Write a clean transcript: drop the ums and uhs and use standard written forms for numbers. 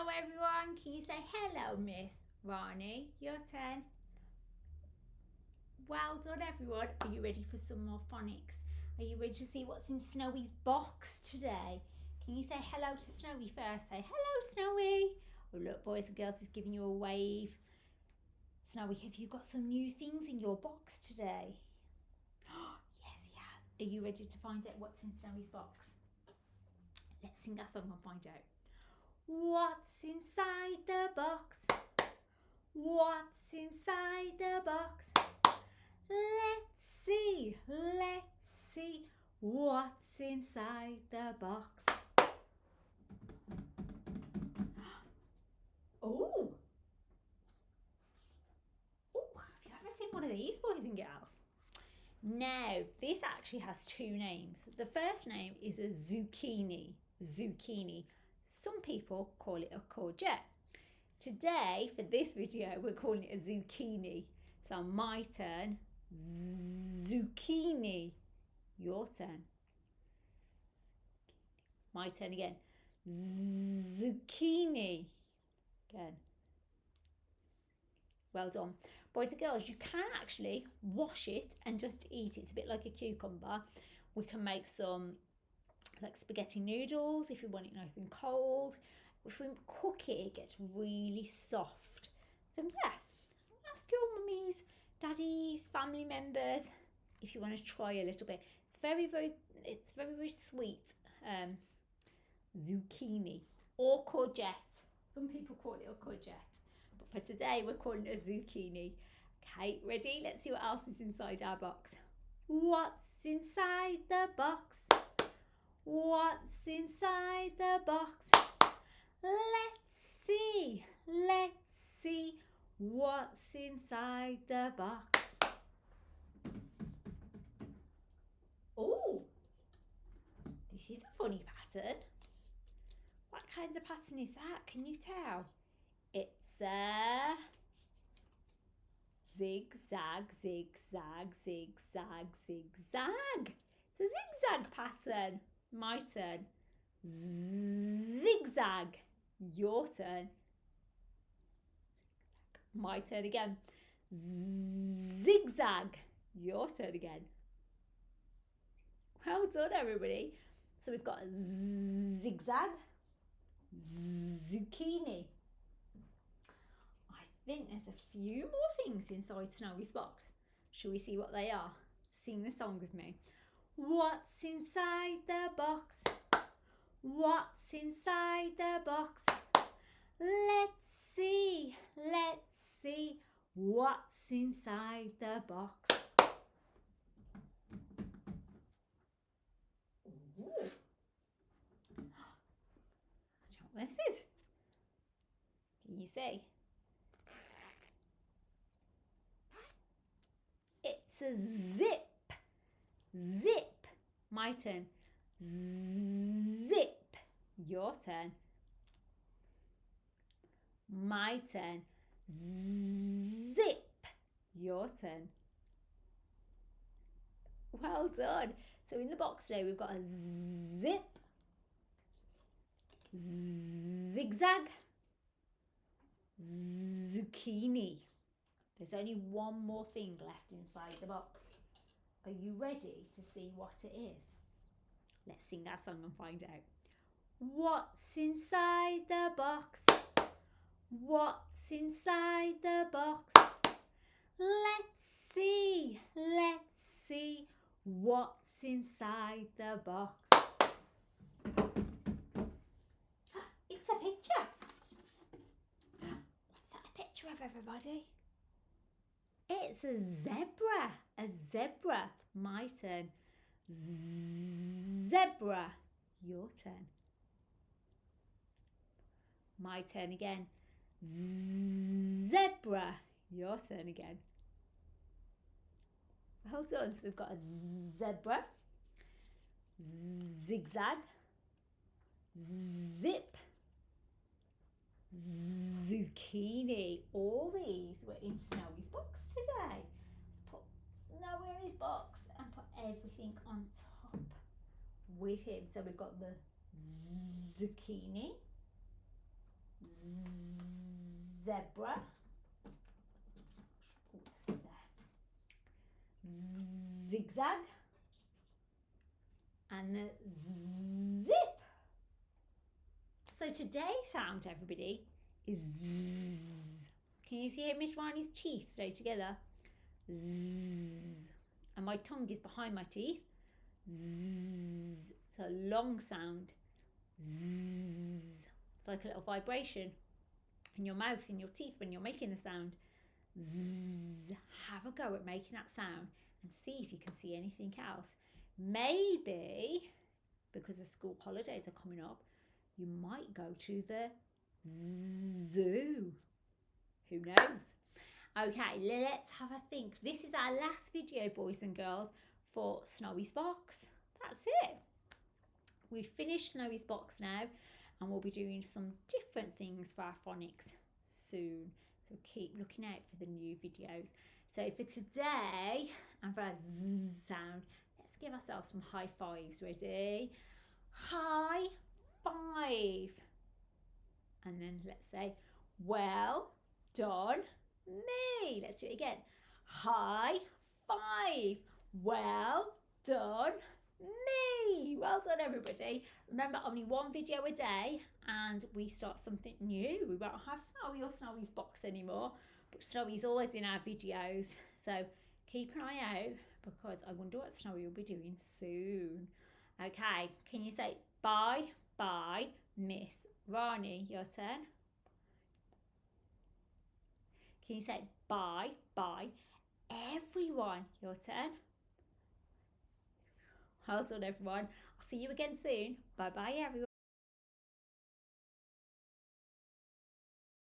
Hello everyone, can you say hello Miss Rani? Your turn. Well done everyone. Are you ready for some more phonics? Are you ready to see what's in Snowy's box today? Can you say hello to Snowy first? Say hello Snowy. Oh look, boys and girls, he's giving you a wave. Snowy, have you got some new things in your box today? Yes, he has. Are you ready to find out what's in Snowy's box? Let's sing that song and find out. What's inside the box? What's inside the box? Let's see what's inside the box. Oh, have you ever seen one of these, boys and girls? Now, this actually has two names. The first name is a zucchini. Some people call it a courgette. Today, for this video, we're calling it a zucchini. So my turn, zucchini. Your turn. My turn again, zucchini. Again. Well done. Boys and girls, you can actually wash it and just eat it. It's a bit like a cucumber. We can make some like spaghetti noodles if you want it nice and cold. If we cook it, it gets really soft. So yeah, ask your mummies, daddies, family members if you want to try a little bit. It's very sweet. Zucchini or courgette. Some people call it a courgette, but for today we're calling it a zucchini. Okay, ready? Let's see what else is inside our box. What's inside the box? What's inside the box? Let's see what's inside the box. Oh, this is a funny pattern. What kind of pattern is that? Can you tell? It's a zigzag, zigzag, zigzag, zigzag. It's a zigzag pattern. My turn. Zigzag. Your turn. My turn again. Zigzag. Your turn again. Well done, everybody. So we've got a zigzag, zucchini. I think there's a few more things inside Snowy's box. Shall we see what they are? Sing the song with me. What's inside the box? What's inside the box? Let's see what's inside the box. Ooh. What this is? Can you see? It's a zip. Zip. My turn. Zip. Your turn. My turn. Zip. Your turn. Well done. So in the box today we've got a zip, zigzag, zucchini. There's only one more thing left inside the box. Are you ready to see what it is? Let's sing that song and find out. What's inside the box? What's inside the box? Let's see what's inside the box. It's a picture. What's that a picture of, everybody? It's a zebra. A zebra. My turn. Zebra. Your turn. My turn again. Zebra. Your turn again. Well done. So we've got a zebra, zigzag, zip, zucchini. All these were in Snowy's box today. Let's put Snowy in his box and put everything on top with him. So we've got the zucchini, zebra, zigzag, and the zip. So today's sound, everybody, is zzz. Can you see how Miss Rani's teeth stay together? Zzz. And my tongue is behind my teeth. Zzz. It's a long sound. Zzz. It's like a little vibration in your mouth, in your teeth when you're making the sound. Zzz. Have a go at making that sound and see if you can see anything else. Maybe, because the school holidays are coming up, you might go to the zoo. Who knows? Okay, let's have a think. This is our last video, boys and girls, for Snowy's box. That's it. We've finished Snowy's box now, and we'll be doing some different things for our phonics soon. So keep looking out for the new videos. So for today, and for our Z sound, let's give ourselves some high fives. Ready? High five. And then let's say, well done me. Let's do it again. High five. Well done me. Well done, everybody. Remember, only one video a day, and we start something new. We won't have Snowy or Snowy's box anymore, but Snowy's always in our videos. So keep an eye out, because I wonder what Snowy will be doing soon. Okay, can you say bye bye, Miss Rani? Your turn. Can you say bye bye, everyone? Your turn. Well done, everyone. I'll see you again soon. Bye bye, everyone.